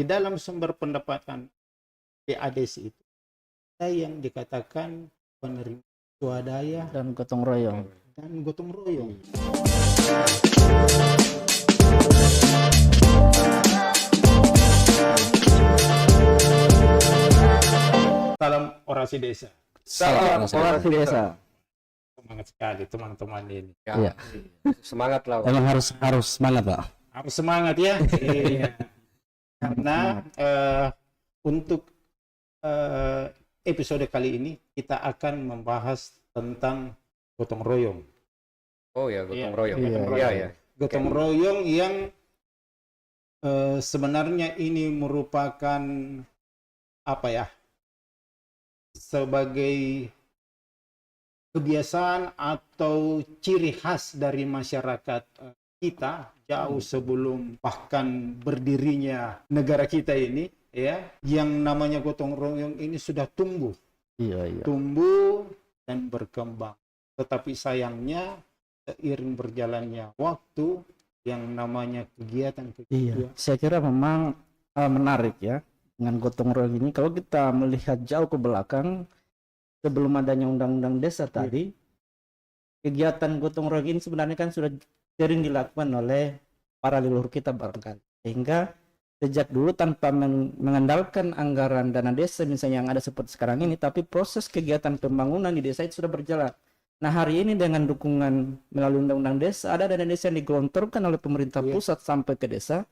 di dalam sumber pendapatan PADC itu ada yang dikatakan penerima swadaya Dan gotong royong. dan gotong royong. Salam orasi desa. Salam orasi desa. Semangat sekali teman-teman ini. Ya, Iya. semangat lah. Emang harus semangat, Pak. Harus semangat ya. Iya. Karena untuk episode kali ini kita akan membahas tentang gotong royong. Oh ya, gotong Iya, royong. iya, Iya, iya. Gotong royong yang sebenarnya ini merupakan apa ya? Sebagai kebiasaan atau ciri khas dari masyarakat kita jauh sebelum bahkan berdirinya negara kita ini, ya, yang namanya gotong royong ini sudah tumbuh Iya. dan berkembang. Tetapi sayangnya seiring berjalannya waktu, yang namanya kegiatan Iya. Saya kira memang menarik ya dengan gotong royong ini. Kalau kita melihat jauh ke belakang sebelum adanya undang-undang desa tadi, kegiatan gotong royong ini sebenarnya kan sudah sering dilakukan oleh para leluhur kita barangkali. Sehingga sejak dulu tanpa mengandalkan anggaran dana desa misalnya yang ada seperti sekarang ini, tapi proses kegiatan pembangunan di desa itu sudah berjalan. Nah, hari ini dengan dukungan melalui undang-undang desa, ada dana desa yang digelontorkan oleh pemerintah pusat sampai ke desa.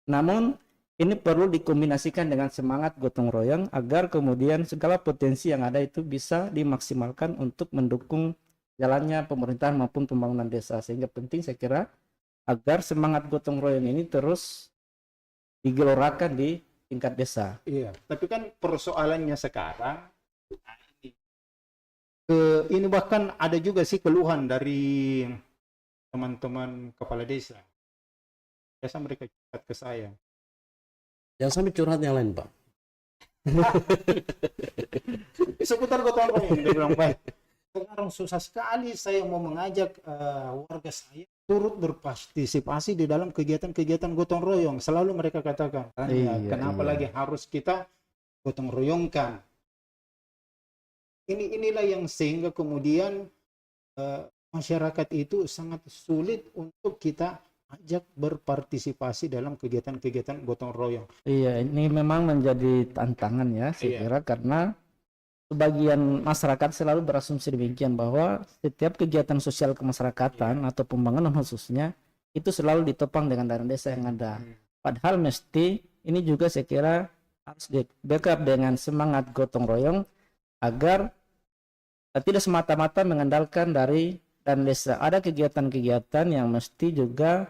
Namun ini perlu dikombinasikan dengan semangat gotong royong agar kemudian segala potensi yang ada itu bisa dimaksimalkan untuk mendukung jalannya pemerintahan maupun pembangunan desa. Sehingga penting saya kira agar semangat gotong royong ini terus digelorakan di tingkat desa. Iya, tapi kan persoalannya sekarang ini bahkan ada juga sih keluhan dari teman-teman kepala desa. Biasa mereka curhat ke saya. Jangan sampai curhat yang lain, Pak. Seputar gotong royong, dia bilang, baik. Sekarang susah sekali saya mau mengajak warga saya turut berpartisipasi di dalam kegiatan-kegiatan gotong royong. Selalu mereka katakan, kenapa lagi harus kita gotong royongkan? Inilah yang sehingga kemudian masyarakat itu sangat sulit untuk kita ajak berpartisipasi dalam kegiatan-kegiatan gotong royong. Iya, ini memang menjadi tantangan ya, saya kira, karena sebagian masyarakat selalu berasumsi demikian bahwa setiap kegiatan sosial kemasyarakatan atau pembangunan khususnya itu selalu ditopang dengan dana desa yang ada. Padahal mesti ini juga saya kira harus di backup dengan semangat gotong royong agar tidak semata-mata mengandalkan dari dana desa. Ada kegiatan-kegiatan yang mesti juga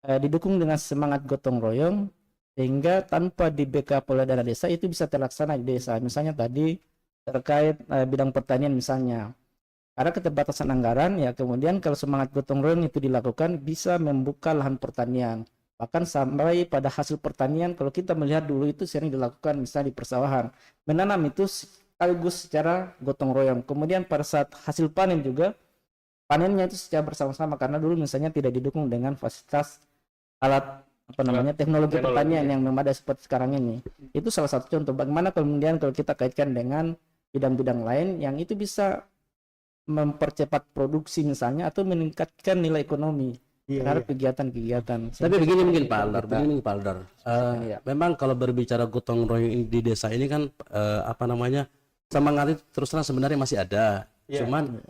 didukung dengan semangat gotong royong sehingga tanpa di backup oleh dana desa itu bisa terlaksana di desa. Misalnya tadi terkait bidang pertanian misalnya, ada keterbatasan anggaran ya, kemudian kalau semangat gotong royong itu dilakukan bisa membuka lahan pertanian, bahkan sampai pada hasil pertanian. Kalau kita melihat dulu itu sering dilakukan misalnya di persawahan, menanam itu sekaligus secara gotong royong, kemudian pada saat hasil panen juga panennya itu secara bersama-sama, karena dulu misalnya tidak didukung dengan fasilitas alat teknologi pertanian yang memadai seperti sekarang ini. Itu salah satu contoh bagaimana kemudian kalau kita kaitkan dengan bidang-bidang lain yang itu bisa mempercepat produksi misalnya atau meningkatkan nilai ekonomi terhadap kegiatan-kegiatan. Tapi begini mungkin Pak Aldar, memang kalau berbicara gotong royong di desa ini kan semangat itu terus terang sebenarnya masih ada. Cuman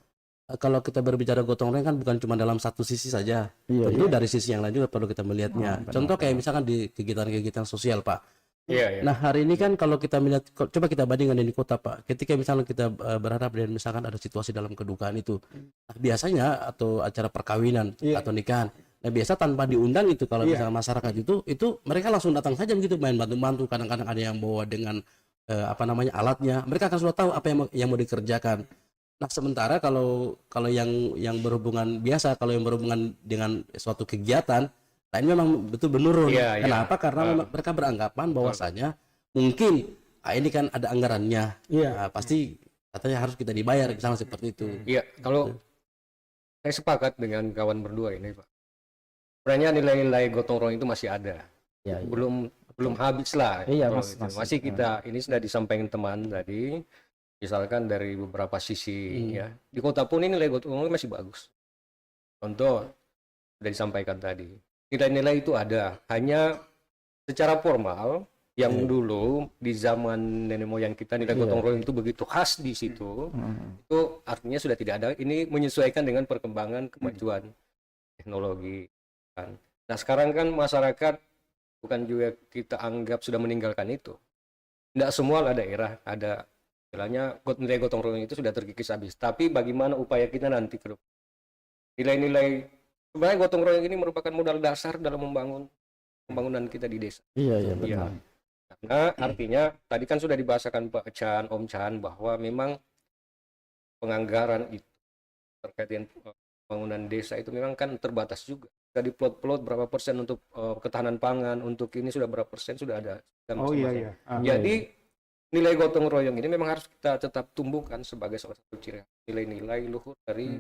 kalau kita berbicara gotong royong kan bukan cuma dalam satu sisi saja, tentu dari sisi yang lain juga perlu kita melihatnya. Contoh kayak misalkan di kegiatan-kegiatan sosial, Pak. Nah, hari ini kan kalau kita melihat, coba kita bandingkan di kota, Pak. Ketika misalnya kita berharap dan misalkan ada situasi dalam kedukaan itu, biasanya atau acara perkawinan atau nikahan, nah biasa tanpa diundang itu kalau misalnya masyarakat itu mereka langsung datang saja begitu, main bantu-bantu. Kadang-kadang ada yang bawa dengan alatnya, mereka akan sudah tahu apa yang mau dikerjakan. Nah, sementara kalau yang berhubungan biasa, kalau yang berhubungan dengan suatu kegiatan, nah ini memang betul menurun. Kenapa? Karena mereka beranggapan bahwasanya mungkin ini kan ada anggarannya, pasti katanya harus kita dibayar, misalnya seperti itu. Iya, kalau saya sepakat dengan kawan berdua ini, Pak. Sebenarnya nilai-nilai gotong royong itu masih ada. Belum belum habis lah. Iya, Kalau Mas, itu. masih. Masih kita ini sudah disampaikan teman tadi, misalkan dari beberapa sisi ya. Di kota pun ini nilai gotong royong masih bagus. Contoh sudah disampaikan tadi. Nilai-nilai itu ada, hanya secara formal yang dulu di zaman nenek moyang kita nilai gotong royong itu begitu khas di situ. Itu artinya sudah tidak ada. Ini menyesuaikan dengan perkembangan kemajuan teknologi kan. Nah, sekarang kan masyarakat bukan juga kita anggap sudah meninggalkan itu. Tidak semua lah daerah ada istilahnya nilai gotong royong itu sudah terkikis habis. Tapi bagaimana upaya kita nanti ke depan? Nilai-nilai sebenarnya gotong royong ini merupakan modal dasar dalam membangun pembangunan kita di desa. Iya, benar. Karena artinya tadi kan sudah dibahasakan Pak Chan, Om Chan bahwa memang penganggaran itu terkait dengan pembangunan desa itu memang kan terbatas juga. Sudah diplot-plot berapa persen untuk ketahanan pangan, untuk ini sudah berapa persen sudah ada. Oh iya. Jadi nilai gotong royong ini memang harus kita tetap tumbuhkan sebagai salah satu ciri nilai-nilai luhur dari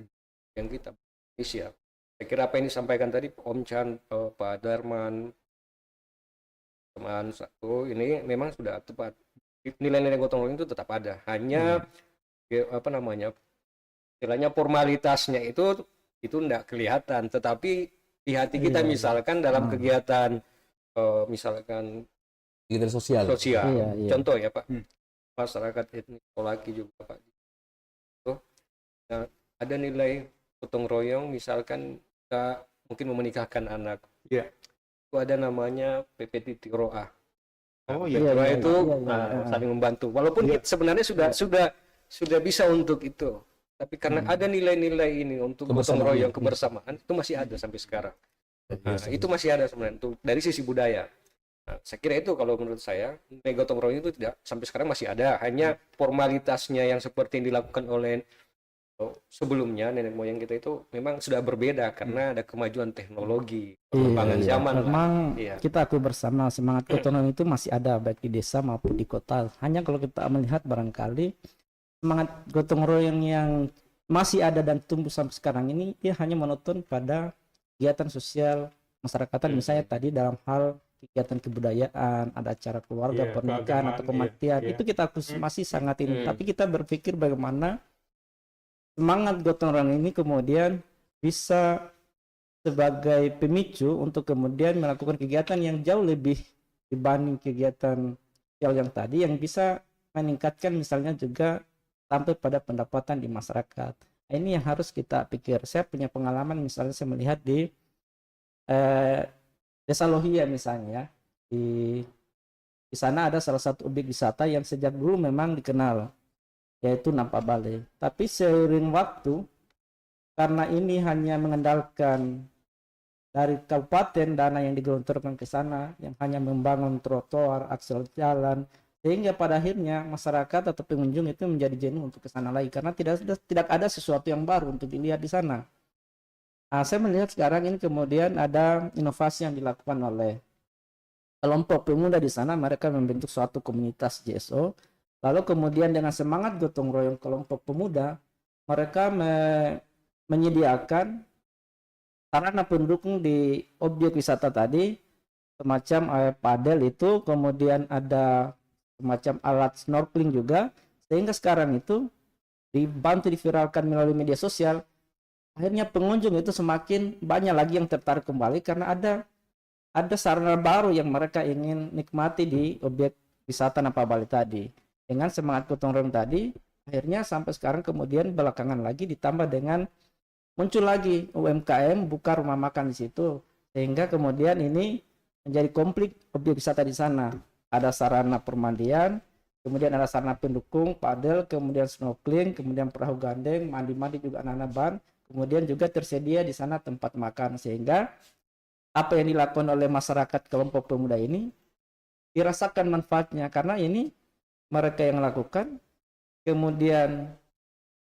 yang kita Indonesia. Saya kira apa yang disampaikan tadi Om Chan, Pak Darman, teman satu ini memang sudah tepat. Nilai-nilai gotong royong itu tetap ada. Hanya istilahnya formalitasnya itu tidak kelihatan. Tetapi di hati kita misalkan dalam kegiatan misalkan kegiatan sosial. Iya. Contoh ya Pak, masyarakat etnis Polaki juga Pak. Nah, ada nilai gotong royong misalkan kita mungkin menikahkan anak. Iya. Itu ada namanya PPT Tiroa. Oh Tiroa iya. itu saling membantu. Walaupun kita sebenarnya sudah bisa untuk itu. Tapi karena ada nilai-nilai ini untuk gotong royong kebersamaan itu masih ada sampai sekarang. Nah, itu masih ada sebenarnya untuk dari sisi budaya. Nah, saya kira itu kalau menurut saya nilai gotong royong itu tidak sampai sekarang masih ada. Hanya formalitasnya yang seperti yang dilakukan oleh sebelumnya nenek moyang kita itu memang sudah berbeda karena ada kemajuan teknologi, perkembangan zaman. Memang kita akui bersama semangat gotong royong itu masih ada baik di desa maupun di kota. Hanya kalau kita melihat barangkali semangat gotong royong yang masih ada dan tumbuh sampai sekarang ini dia hanya monoton pada kegiatan sosial masyarakatan, misalnya tadi dalam hal kegiatan kebudayaan, ada acara keluarga, pernikahan atau kematian, itu kita masih sangat ini. Tapi kita berpikir bagaimana semangat gotong royong ini kemudian bisa sebagai pemicu untuk kemudian melakukan kegiatan yang jauh lebih dibanding kegiatan yang tadi, yang bisa meningkatkan misalnya juga sampai pada pendapatan di masyarakat. Ini yang harus kita pikir. Saya punya pengalaman misalnya saya melihat di Desa Lohia misalnya, di sana ada salah satu objek wisata yang sejak dulu memang dikenal, yaitu Nampak Bale. Tapi seiring waktu, karena ini hanya mengandalkan dari kabupaten dana yang digelontorkan ke sana, yang hanya membangun trotoar, aksel jalan, sehingga pada akhirnya masyarakat atau pengunjung itu menjadi jenuh untuk ke sana lagi karena tidak ada sesuatu yang baru untuk dilihat di sana. Nah, saya melihat sekarang ini kemudian ada inovasi yang dilakukan oleh kelompok pemuda di sana. Mereka membentuk suatu komunitas JSO. Lalu kemudian dengan semangat gotong royong kelompok pemuda, mereka menyediakan sarana pendukung di objek wisata tadi, semacam padel itu, kemudian ada semacam alat snorkeling juga, sehingga sekarang itu dibantu diviralkan melalui media sosial. Akhirnya pengunjung itu semakin banyak lagi yang tertarik kembali karena ada sarana baru yang mereka ingin nikmati di objek wisata Nampak Bale tadi. Dengan semangat gotong royong tadi, akhirnya sampai sekarang kemudian belakangan lagi ditambah dengan muncul lagi UMKM buka rumah makan di situ, sehingga kemudian ini menjadi komplit objek wisata di sana. Ada sarana permandian, kemudian ada sarana pendukung, padel, kemudian snorkeling, kemudian perahu gandeng, mandi-mandi juga anak-anak ban, kemudian juga tersedia di sana tempat makan, sehingga apa yang dilakukan oleh masyarakat kelompok pemuda ini dirasakan manfaatnya karena ini mereka yang lakukan, kemudian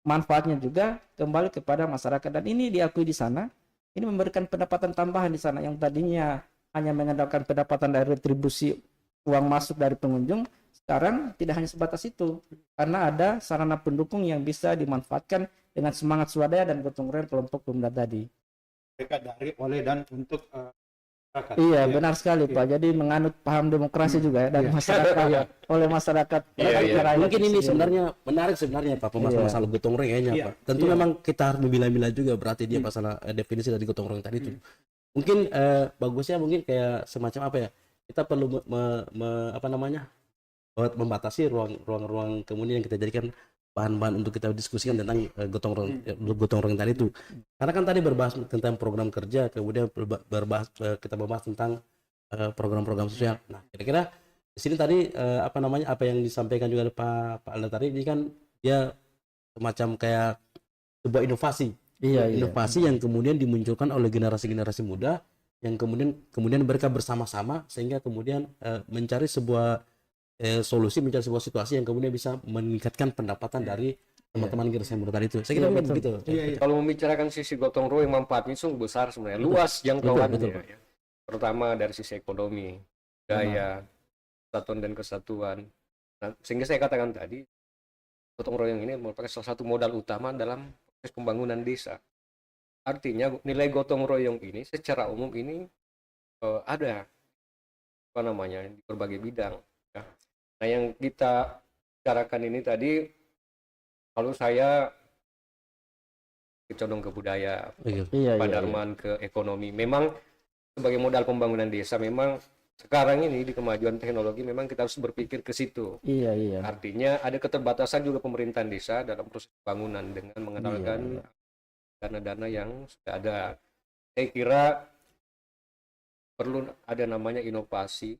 manfaatnya juga kembali kepada masyarakat dan ini diakui di sana. Ini memberikan pendapatan tambahan di sana yang tadinya hanya mengandalkan pendapatan dari retribusi uang masuk dari pengunjung, sekarang tidak hanya sebatas itu karena ada sarana pendukung yang bisa dimanfaatkan dengan semangat swadaya dan gotong royong kelompok pemuda tadi. Mereka dari oleh dan untuk Iya, benar sekali Pak. Jadi menganut paham demokrasi juga ya dari masyarakat oleh masyarakat. rakyat. Mungkin ini sebenarnya menarik sebenarnya Pak, masalah gotong royong kayaknya Pak. Tentu memang kita harus memilah-milah juga berarti dia masalah definisi dari gotong royong tadi itu. Mungkin bagusnya mungkin kayak semacam apa ya? Kita perlu apa namanya? Membatasi ruang-ruang kemudian yang kita jadikan bahan-bahan untuk kita diskusikan tentang gotong royong tadi itu. Karena kan tadi berbahas tentang program kerja, kemudian kita membahas tentang program-program sosial. Nah, kira-kira di sini tadi apa namanya, apa yang disampaikan juga oleh Pak Alda tadi, ini kan dia semacam kayak sebuah inovasi. Inovasi yang kemudian dimunculkan oleh generasi-generasi muda yang kemudian mereka bersama-sama sehingga kemudian mencari sebuah solusi, mencari sebuah situasi yang kemudian bisa meningkatkan pendapatan dari teman-teman generasi muda tadi itu. Saya kira begitu. Kalau membicarakan sisi gotong royong, manfaatnya sungguh besar sebenarnya, luas jangkauannya. Ya. Terutama dari sisi ekonomi, budaya, persatuan dan kesatuan. Nah, sehingga saya katakan tadi, gotong royong ini merupakan salah satu modal utama dalam proses pembangunan desa. Artinya nilai gotong royong ini secara umum ini ada apa namanya di berbagai bidang. Ya. Nah, yang kita bicarakan ini tadi, kalau saya condong ke budaya, Pak Darman ke ekonomi. Memang sebagai modal pembangunan desa, memang sekarang ini di kemajuan teknologi memang kita harus berpikir ke situ. Artinya ada keterbatasan juga pemerintahan desa dalam proses pembangunan dengan mengandalkan dana-dana yang sudah ada. Saya kira perlu ada namanya inovasi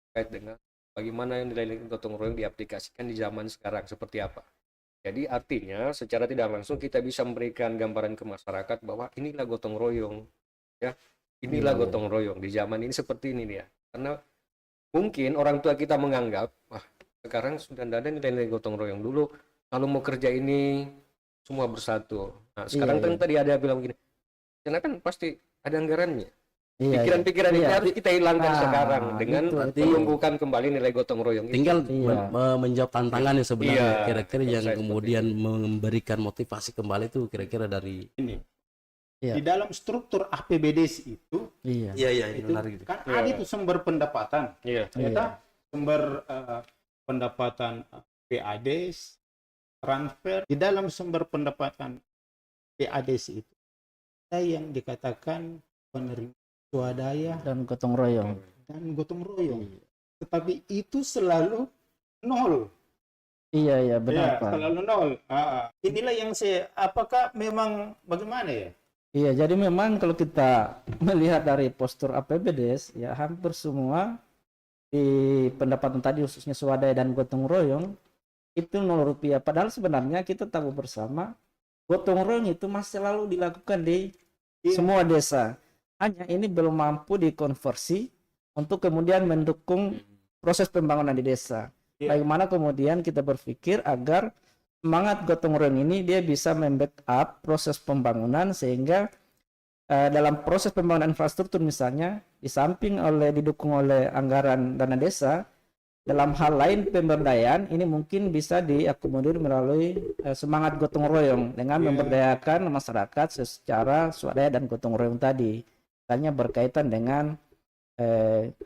terkait dengan bagaimana nilai-nilai gotong royong diaplikasikan di zaman sekarang seperti apa. Jadi artinya secara tidak langsung kita bisa memberikan gambaran ke masyarakat bahwa inilah gotong royong, ya, inilah gotong royong di zaman ini seperti ini ya. Karena mungkin orang tua kita menganggap, wah sekarang sudah ada nilai-nilai gotong royong, dulu kalau mau kerja ini semua bersatu. Nah sekarang kan tadi ada bilang begini, karena kan pasti ada anggarannya. Pikiran-pikiran itu harus kita hilangkan sekarang dengan menumbuhkan kembali nilai gotong royong. Tinggal menjawab tantangannya sebenarnya, kira-kira yang kemudian memberikan motivasi kembali itu kira-kira dari ini. Di dalam struktur APBDes itu, itu kan ada itu sumber pendapatan, sumber pendapatan PADes, transfer. Di dalam sumber pendapatan PADes itu ada yang dikatakan penerima swadaya dan gotong royong. Tetapi itu selalu nol. Benar Pak. Selalu nol. Inilah yang apakah memang bagaimana ya? Jadi memang kalau kita melihat dari postur APBDes, ya hampir semua di pendapatan tadi khususnya swadaya dan gotong royong itu Rp0. Padahal sebenarnya kita tahu bersama gotong royong itu masih selalu dilakukan di semua desa. Hanya ini belum mampu dikonversi untuk kemudian mendukung proses pembangunan di desa. Bagaimana kemudian kita berpikir agar semangat gotong royong ini dia bisa membackup proses pembangunan sehingga dalam proses pembangunan infrastruktur misalnya di samping didukung oleh anggaran dana desa, dalam hal lain pemberdayaan ini mungkin bisa diakomodir melalui semangat gotong royong dengan memberdayakan masyarakat secara swadaya dan gotong royong tadi. Misalnya berkaitan dengan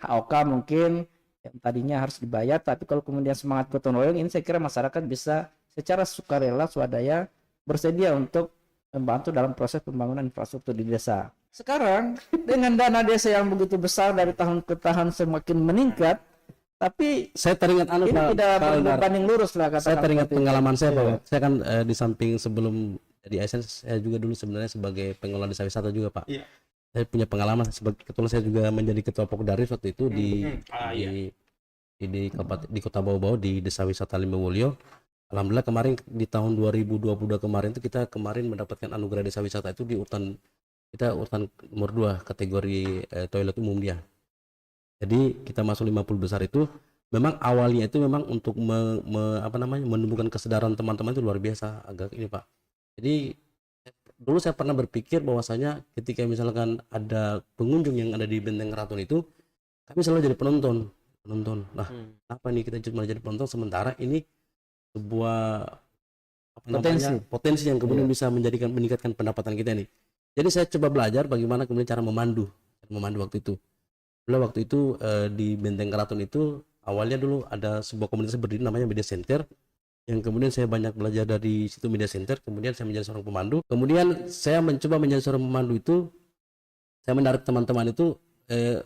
HOK mungkin yang tadinya harus dibayar, tapi kalau kemudian semangat gotong royong ini saya kira masyarakat bisa secara sukarela swadaya bersedia untuk membantu dalam proses pembangunan infrastruktur di desa. Sekarang dengan dana desa yang begitu besar dari tahun ke tahun semakin meningkat, tapi saya teringat ini tidak berbanding lurus lah kata. Saya teringat pengalaman saya bahwa saya kan di samping sebelum di ASN saya juga dulu sebenarnya sebagai pengelola desa wisata juga Pak. Saya punya pengalaman kebetulan saya juga menjadi ketua Pokdaris waktu itu di Kota Bau-Bau di Desa Wisata Limawulyo. Alhamdulillah kemarin di tahun 2022 kemarin itu kita mendapatkan anugerah desa wisata itu di urutan nomor 2 kategori toilet umum dia. Jadi kita masuk 50 besar itu memang awalnya itu memang untuk menumbuhkan kesadaran teman-teman itu luar biasa agak ini Pak. Jadi dulu saya pernah berpikir bahwasanya ketika misalkan ada pengunjung yang ada di Benteng Keraton itu kami selalu jadi penonton. Nah, apa nih kita cuma jadi penonton sementara ini sebuah potensi yang kemudian bisa meningkatkan pendapatan kita nih. Jadi saya coba belajar bagaimana kemudian cara memandu waktu itu. Alhamdulillah waktu itu di Benteng Keraton itu awalnya dulu ada sebuah komunitas berdiri namanya Media Center, yang kemudian saya banyak belajar dari situ Media Center, kemudian saya menjadi seorang pemandu, kemudian saya mencoba menjadi seorang pemandu itu, saya menarik teman-teman itu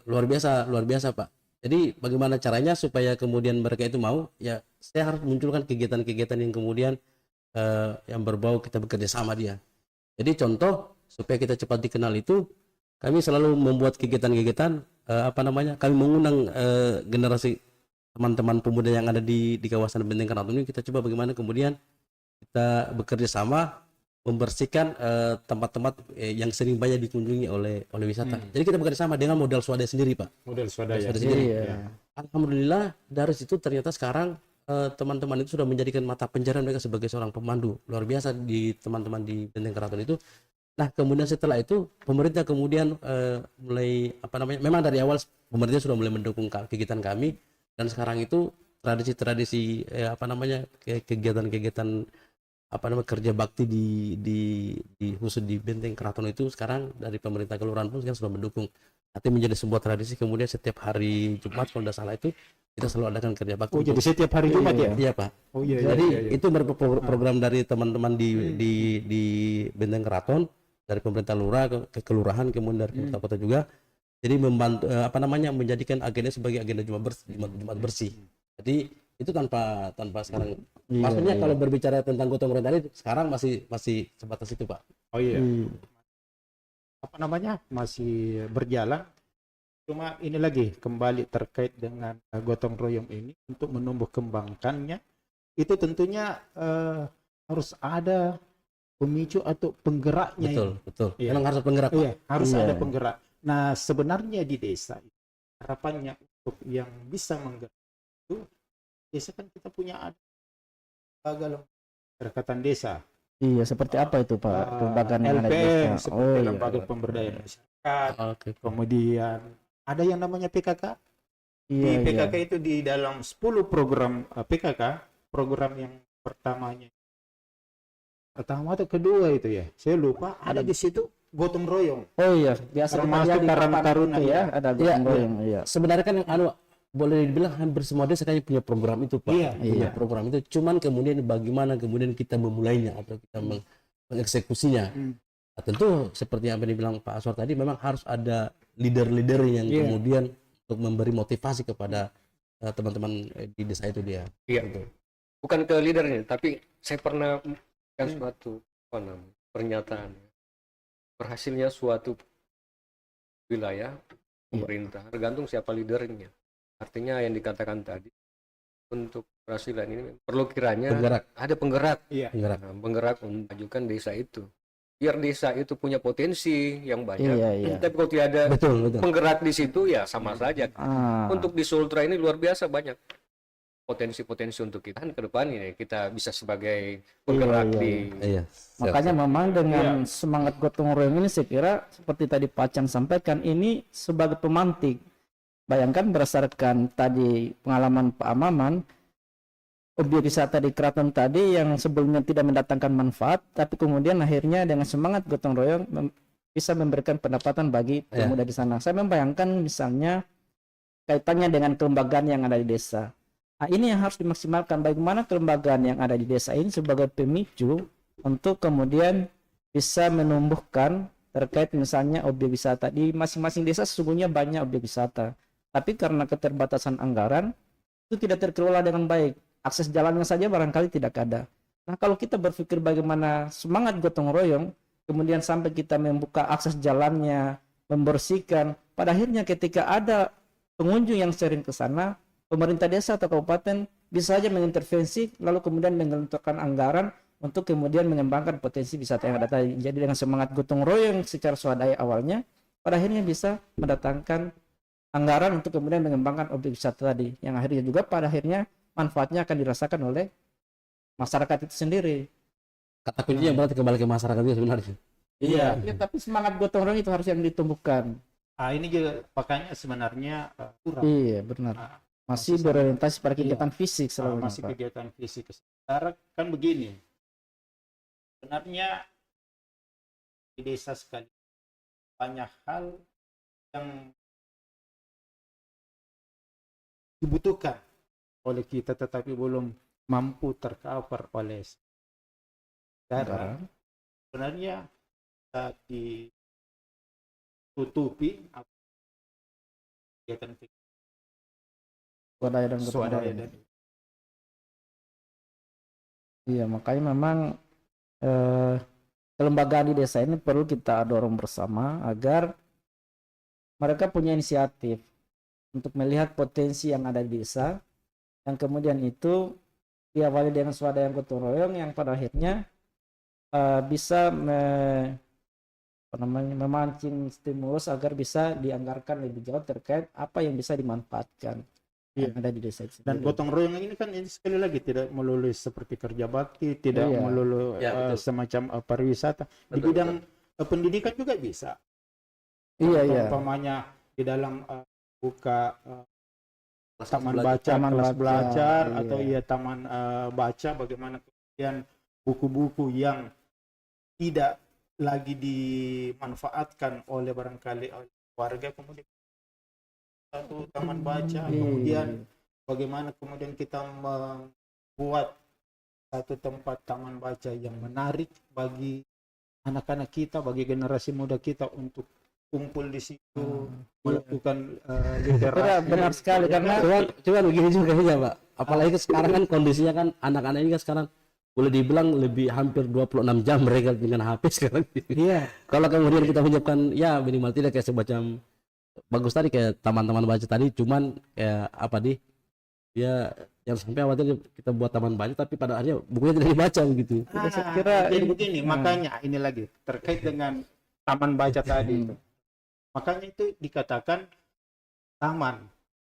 luar biasa Pak. Jadi bagaimana caranya supaya kemudian mereka itu mau, ya saya harus munculkan kegiatan-kegiatan yang kemudian yang berbau kita bekerja sama dia. Jadi contoh supaya kita cepat dikenal itu, kami selalu membuat kegiatan-kegiatan kami mengundang generasi teman-teman pemuda yang ada di kawasan Benteng Keraton ini. Kita coba bagaimana kemudian kita bekerja sama membersihkan tempat-tempat yang sering banyak dikunjungi oleh wisata. Jadi kita bekerja sama dengan modal swadaya sendiri, Pak. Model swadaya. Swadaya sendiri. Iya. Alhamdulillah dari situ ternyata sekarang teman-teman itu sudah menjadikan mata pencarian mereka sebagai seorang pemandu. Luar biasa di teman-teman di Benteng Keraton itu. Nah, kemudian setelah itu pemerintah kemudian mulai memang dari awal pemerintah sudah mulai mendukung kegiatan kami, dan sekarang itu tradisi-tradisi kegiatan-kegiatan kerja bakti di khusus di Benteng Keraton itu sekarang dari pemerintah kelurahan pun sekarang sudah mendukung. Nanti menjadi sebuah tradisi, kemudian setiap hari Jumat kalau tidak salah itu kita selalu adakan kerja bakti. Oh, jadi setiap hari Jumat ya? Iya, Pak. Oh iya. Jadi itu merupakan program dari teman-teman di Benteng Keraton, dari pemerintah lurah ke kelurahan, kemudian dari pemerintah kota juga. Jadi membantu menjadikan agenda sebagai agenda Jumat bersih. Jadi itu tanpa sekarang. Maksudnya kalau berbicara tentang gotong royong tadi sekarang masih sebatas itu, Pak. Oh iya. Masih berjalan. Cuma ini lagi kembali terkait dengan gotong royong ini, untuk menumbuh kembangkannya itu tentunya harus ada pemicu atau penggeraknya. Betul. Iya. Memang harus penggerak, Pak. Iya, harus Iya. ada penggerak. Nah, sebenarnya di desa harapannya untuk yang bisa menggerak itu, desa kan kita punya ada lembaga perserikatan desa. Iya, seperti apa itu Pak? Lembaga yang ada di LPM, desa. seperti Oh, iya. lembaga pemberdayaan masyarakat. Oke. Kemudian ada yang namanya PKK. Di Iya, iya. PKK itu di dalam 10 program PKK, program yang pertama atau kedua itu ya, saya lupa, ada di situ gotong royong. Oh iya, biasa kita Termasuk lihat di Karang papan Taruna, itu ya, ya. ada Iya, gotong royong. Iya. Sebenarnya kan boleh dibilang hampir semua desa kayaknya punya program itu, Pak. Iya, Punya iya. program itu. Cuman kemudian bagaimana kemudian kita memulainya atau kita mengeksekusinya. Nah, tentu seperti yang dibilang Pak Aswar tadi, memang harus ada leader-leader yang Iya. kemudian untuk memberi motivasi kepada teman-teman di desa itu dia. Iya. Gitu. Bukan ke leadernya, tapi saya pernah kan suatu pernyataan berhasilnya suatu wilayah pemerintah tergantung siapa leadernya. Artinya yang dikatakan tadi, untuk keberhasilan ini perlu kiranya Penggerak. ada penggerak, Iya. Penggerak. penggerak untuk memajukan desa itu. Biar desa itu punya potensi yang banyak. Iya, iya. Tapi kalau tidak ada Betul. penggerak di situ ya sama saja. Ah. Untuk di Sultra ini luar biasa banyak potensi-potensi untuk kita ke depan ini, kita bisa sebagai penggerak Iya, di Iya. Makanya memang dengan semangat gotong royong ini saya kira seperti tadi Pak Chan sampaikan, ini sebagai pemantik. Bayangkan berdasarkan tadi pengalaman Pak Amaman, objek wisata di Keraton tadi yang sebelumnya tidak mendatangkan manfaat, tapi kemudian akhirnya dengan semangat gotong royong bisa memberikan pendapatan bagi pemuda di sana. Saya membayangkan misalnya kaitannya dengan kelembagaan yang ada di desa. Nah, ini yang harus dimaksimalkan, bagaimana kelembagaan yang ada di desa ini sebagai pemicu untuk kemudian bisa menumbuhkan terkait misalnya objek wisata. Di masing-masing desa sesungguhnya banyak objek wisata, tapi karena keterbatasan anggaran itu tidak terkelola dengan baik. Akses jalannya saja barangkali tidak ada. Nah, kalau kita berpikir bagaimana semangat gotong royong, kemudian sampai kita membuka akses jalannya, membersihkan, pada akhirnya ketika ada pengunjung yang sering ke sana, pemerintah desa atau kabupaten bisa saja mengintervensi, lalu kemudian menggelontorkan anggaran untuk kemudian mengembangkan potensi wisata yang ada tadi. Jadi dengan semangat gotong royong secara swadaya awalnya, pada akhirnya bisa mendatangkan anggaran untuk kemudian mengembangkan objek wisata tadi, yang akhirnya juga pada akhirnya manfaatnya akan dirasakan oleh masyarakat itu sendiri. Kata kuncinya berarti kembali ke masyarakat itu sebenarnya. Iya. Ya, tapi semangat gotong royong itu harus yang ditumbuhkan. Ini juga makanya sebenarnya kurang. Iya, benar. Masih berorientasi pada kegiatan fisik selalu. Masih kegiatan fisik. Sekarang kan begini, sebenarnya di desa sekali banyak hal yang dibutuhkan oleh kita tetapi belum mampu tercover oleh negara. Sebenarnya bisa ditutupi kegiatan Swadaya dan gotong swadaya royong. dan Iya, makanya memang kelembagaan di desa ini perlu kita dorong bersama agar mereka punya inisiatif untuk melihat potensi yang ada di desa, yang kemudian itu diawali dengan swadaya gotong royong yang pada akhirnya bisa memancing stimulus agar bisa dianggarkan lebih jauh terkait apa yang bisa dimanfaatkan yang ada di desa itu dan sendiri. gotong royong ini kan ini sekali lagi tidak melulu seperti kerja bakti, tidak Iya. melulu Ya, betul. semacam pariwisata. Di Betul, bidang pendidikan juga bisa. Iya, Atau iya. umpamanya di dalam buka Kelas taman belajar. baca, Taman kelas baca, belajar iya. atau taman baca, bagaimana kemudian buku-buku yang tidak lagi dimanfaatkan oleh barangkali oleh warga kemudian satu taman baca, kemudian bagaimana kemudian kita membuat satu tempat taman baca yang menarik bagi anak-anak kita, bagi generasi muda kita untuk kumpul di situ, melakukan literasi. Benar sekali karena Cuman begini juga ya Pak, apalagi sekarang kan kondisinya kan anak-anak ini kan sekarang boleh dibilang lebih hampir 26 jam mereka dengan HP sekarang. Iya. Kalau kemudian kita menyiapkan ya minimal tidak kayak semacam bagus tadi kayak taman-taman baca tadi, cuman kayak apa dia yang sampai awalnya kita buat taman baca tapi pada akhirnya bukunya tidak dibaca begitu. saya kira jadi ini- begini, makanya ini lagi terkait dengan taman baca tadi itu. Makanya itu dikatakan taman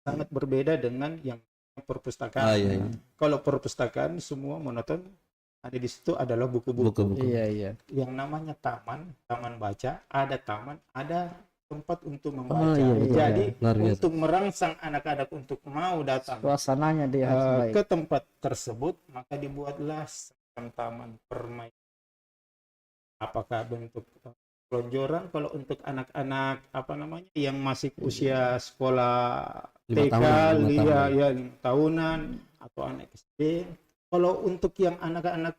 sangat berbeda dengan yang perpustakaan. Iya. Kalau perpustakaan semua monoton, ada di situ adalah buku-buku. Buku-buku. Iya. Yang namanya taman baca, ada taman, ada tempat untuk membaca. iya, betul. Jadi Luar biasa. untuk merangsang anak-anak untuk mau datang Suasananya dia harus baik. ke tempat tersebut, maka dibuatlah semacam taman permainan. Apakah bentuk pelonjoran kalau untuk anak-anak apa namanya yang masih usia sekolah 5 TK, tahunan, 5 ya, tahunan. ya 5 tahunan atau anak SD. Kalau untuk yang anak-anak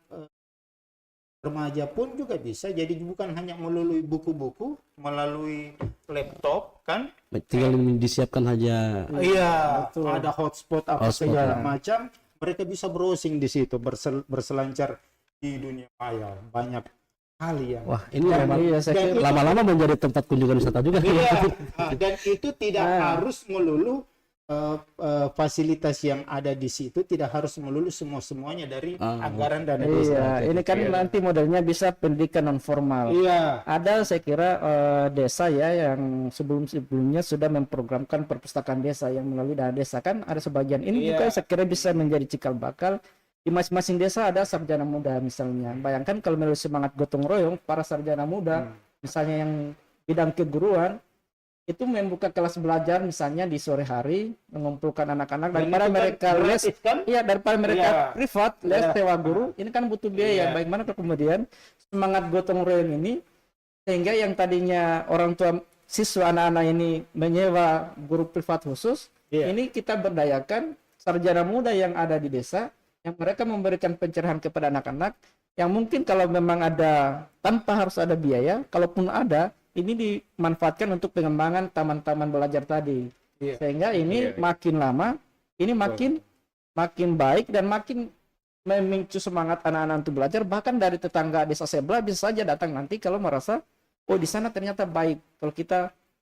remaja pun juga bisa. Jadi bukan hanya melalui buku-buku, melalui laptop kan? Tinggal disiapkan aja. Iya, betul. ada hotspot apa Hotspot, segala ya. macam. Mereka bisa browsing di situ, berselancar di dunia maya. Banyak hal yang. Wah, ini Dan- memang Iya, saya dan kira itu- lama-lama menjadi tempat kunjungan wisata juga. Iya, dan itu tidak Ah. harus melulu fasilitas yang ada di situ tidak harus melulu semuanya dari anggaran dana desa. Iya, ini kan nanti modelnya bisa pendidikan non formal. Iya, Ada saya kira desa ya yang sebelumnya sudah memprogramkan perpustakaan desa yang melalui dana desa kan ada sebagian ini Iya. juga saya kira bisa menjadi cikal bakal di masing-masing desa ada sarjana muda misalnya. Bayangkan kalau melalui semangat gotong royong para sarjana muda misalnya yang bidang keguruan itu membuka kelas belajar misalnya di sore hari mengumpulkan anak-anak daripada itu kan mereka les gratis, kan? iya daripada mereka Iya. privat les Iya. sewa guru ini kan butuh biaya Iya. bagaimana kalau kemudian semangat gotong royong ini sehingga yang tadinya orang tua siswa anak-anak ini menyewa guru privat khusus Iya. ini kita berdayakan sarjana muda yang ada di desa yang mereka memberikan pencerahan kepada anak-anak yang mungkin kalau memang ada tanpa harus ada biaya kalaupun ada ini dimanfaatkan untuk pengembangan taman-taman belajar tadi. Iya. Sehingga ini Iya. makin lama, ini makin baik dan makin memicu semangat anak-anak untuk belajar. Bahkan dari tetangga desa sebelah bisa saja datang nanti kalau merasa, oh di sana ternyata baik. Kalau kita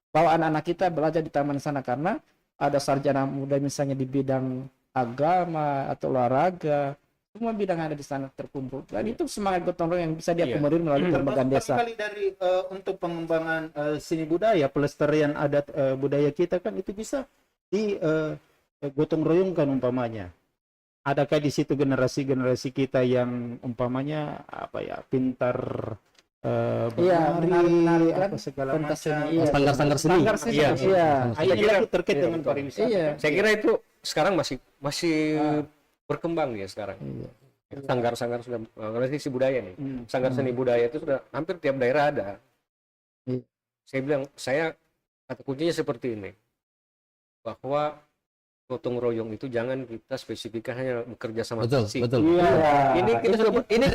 bawa anak-anak kita belajar di taman sana karena ada sarjana muda misalnya di bidang agama atau olahraga. Semua bidang ada di sana terkumpul. Dan itu semangat gotong royong yang bisa diakomodir melalui kelembagaan desa. Kali dari untuk pengembangan seni budaya, pelestarian adat budaya kita kan itu bisa di gotong royongkan umpamanya. Adakah di situ generasi-generasi kita yang umpamanya apa ya pintar Iya, menari, kan? apa segala Pentas macam. seni, iya. Sanggar-sanggar seni. Sanggar seni, Iya. iya. Ini lagi terkait dengan betul. pariwisata. Iya. Saya kira itu sekarang masih berkembang ya sekarang. Iya. Sanggar-sanggar sudah kalau sisi budaya nih. Hmm. Sanggar seni budaya itu sudah hampir tiap daerah ada. Iya. Saya bilang, kata kuncinya seperti ini. Bahwa gotong royong itu jangan kita spesifikkan hanya bekerja sama Betul, fisik. betul. Iya. Ini kita ini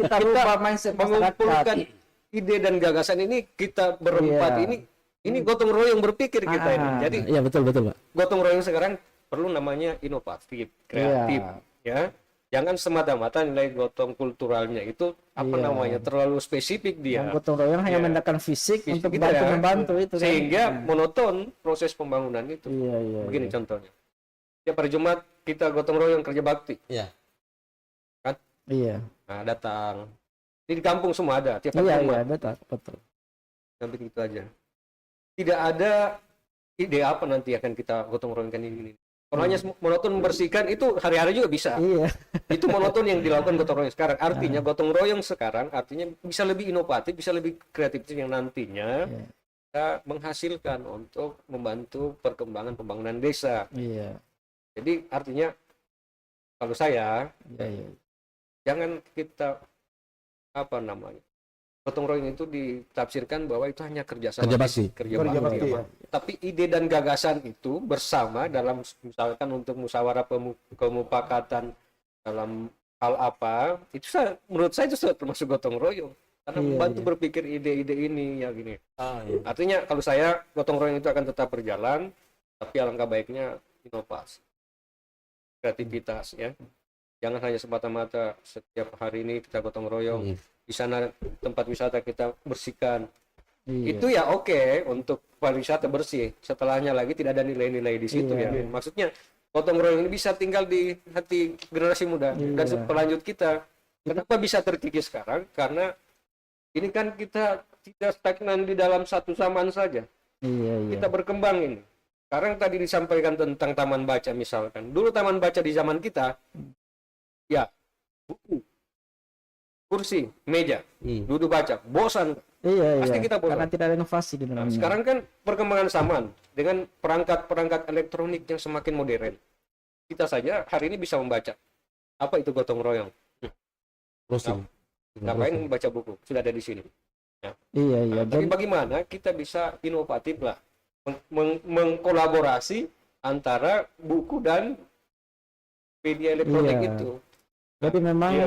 kita rubah mindset mengumpulkan masyarakat. ide dan gagasan ini kita berempat Iya. ini gotong royong berpikir kita ini. Ah. Jadi Iya, betul, betul, Pak. gotong royong sekarang perlu namanya inovatif, kreatif, ya. Jangan semata-mata nilai gotong kulturalnya itu Iya. namanya terlalu spesifik dia. Yang gotong royong hanya Iya. mendekatkan fisik untuk Gitu bantu ya. membantu itu kan. Sehingga monoton proses pembangunan itu. Iya, iya. Begini contohnya. Tiap hari Jumat kita gotong royong kerja bakti. Iya. Nah, datang. Ini di kampung semua ada, tiap hari Iya, Jumat. iya, betul, betul. Sampai gitu aja. Tidak ada ide apa nanti akan kita gotong royongkan ini. Kalau hanya monoton membersihkan itu hari-hari juga bisa. Iya. Itu monoton yang dilakukan gotong royong sekarang. Artinya gotong royong sekarang artinya bisa lebih inovatif, bisa lebih kreatif yang nantinya Iya. kita menghasilkan untuk membantu perkembangan pembangunan desa. Iya. Jadi artinya kalau saya Iya, iya. jangan kita gotong royong itu ditafsirkan bahwa itu hanya kerjasama Kerja bakti. fisik, kerja Kerja bakti. bakti, ya. Tapi ide dan gagasan itu bersama dalam misalkan untuk musyawarah pemufakatan dalam hal apa itu menurut saya itu termasuk gotong royong karena Iya, membantu iya. berpikir ide-ide ini ya gini. Iya. Artinya kalau saya gotong royong itu akan tetap berjalan, tapi alangkah baiknya inovasi, kreativitas ya. Jangan hanya semata-mata setiap hari ini kita gotong royong. Di sana tempat wisata kita bersihkan. Iya. Itu ya oke untuk pariwisata bersih. Setelahnya lagi tidak ada nilai-nilai di situ Iya, ya. Maksudnya gotong royong ini bisa tinggal di hati generasi muda dan Iya. pelanjut kita. Kenapa bisa terkikis sekarang? Karena ini kan kita tidak stagnan di dalam satu zaman saja. Iya, iya. Kita berkembang ini. Sekarang tadi disampaikan tentang taman baca misalkan. Dulu taman baca di zaman kita, ya buku, kursi, meja, duduk baca, bosan. Iya, Pasti iya. kita bosan. Karena tidak ada inovasi di Nah, dalamnya. sekarang kan perkembangan zaman dengan perangkat-perangkat elektronik yang semakin modern. Kita saja hari ini bisa membaca. Apa itu gotong royong? Browsing. Ngapain baca buku? Sudah ada di sini. Iya, iya. Nah, tapi Dan bagaimana kita bisa inovatif lah, mengkolaborasi antara buku dan media elektronik Iya. itu. jadi memang Iya.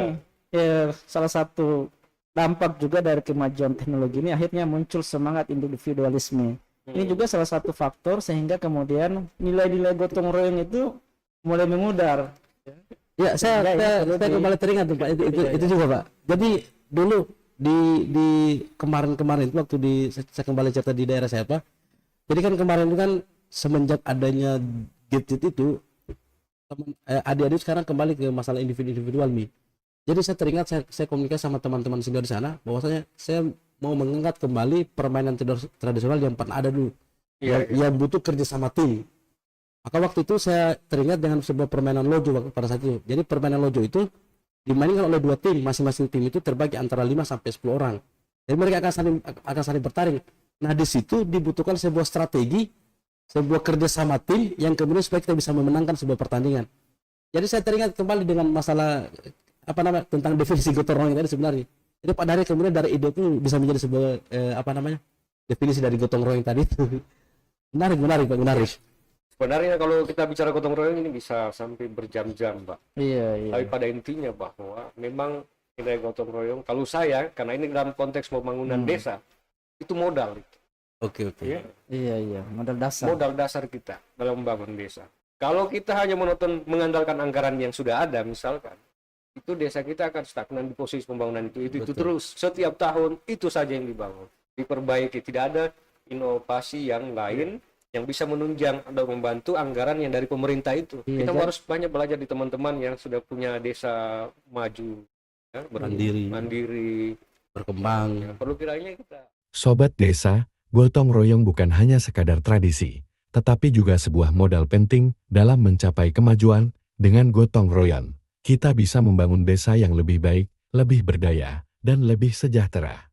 ya, salah satu dampak juga dari kemajuan teknologi ini akhirnya muncul semangat individualisme. Ini juga salah satu faktor sehingga kemudian nilai-nilai gotong royong itu mulai memudar. Ya, saya Sehingga ini saya, perlu saya kembali teringat tuh, Pak. Itu juga, Pak. Jadi dulu di kemarin-kemarin itu waktu saya kembali cerita di daerah saya, Pak. Jadi kan kemarin itu kan semenjak adanya gadget itu adik-adik sekarang kembali ke masalah individual nih. Jadi saya teringat saya komunikasi sama teman-teman senior di sana bahwasanya saya mau mengangkat kembali permainan tradisional yang pernah ada dulu. Yang butuh kerja sama tim. Maka waktu itu saya teringat dengan sebuah permainan lojo pada saat itu. Jadi permainan lojo itu dimainkan oleh dua tim, masing-masing tim itu terbagi antara 5 sampai 10 orang. Jadi mereka akan saling bertarung. Nah, di situ dibutuhkan sebuah strategi, sebuah kerjasama tim yang kemudian supaya kita bisa memenangkan sebuah pertandingan. Jadi saya teringat kembali dengan masalah tentang definisi gotong royong tadi sebenarnya. Jadi pada hari kemudian dari ide itu bisa menjadi sebuah definisi dari gotong royong tadi itu. Menarik Pak, menarik. Sebenarnya kalau kita bicara gotong royong ini bisa sampai berjam-jam, Pak. Iya, iya. Tapi pada intinya bahwa memang nilai gotong royong, kalau saya, karena ini dalam konteks pembangunan desa, itu modal. Oke. Ya. Iya, iya. Modal dasar. Modal dasar kita dalam membangun desa. Kalau kita hanya monoton mengandalkan anggaran yang sudah ada, misalkan, itu desa kita akan stagnan di posisi pembangunan itu terus. Setiap tahun itu saja yang dibangun. Diperbaiki, tidak ada inovasi yang lain yang bisa menunjang atau membantu anggaran yang dari pemerintah itu. Iya, Kita harus banyak belajar di teman-teman yang sudah punya desa maju, ya, mandiri, berkembang. ya, perlu kiranya kita. Sobat Desa, gotong royong bukan hanya sekadar tradisi, tetapi juga sebuah modal penting dalam mencapai kemajuan. Dengan gotong royong, kita bisa membangun desa yang lebih baik, lebih berdaya, dan lebih sejahtera.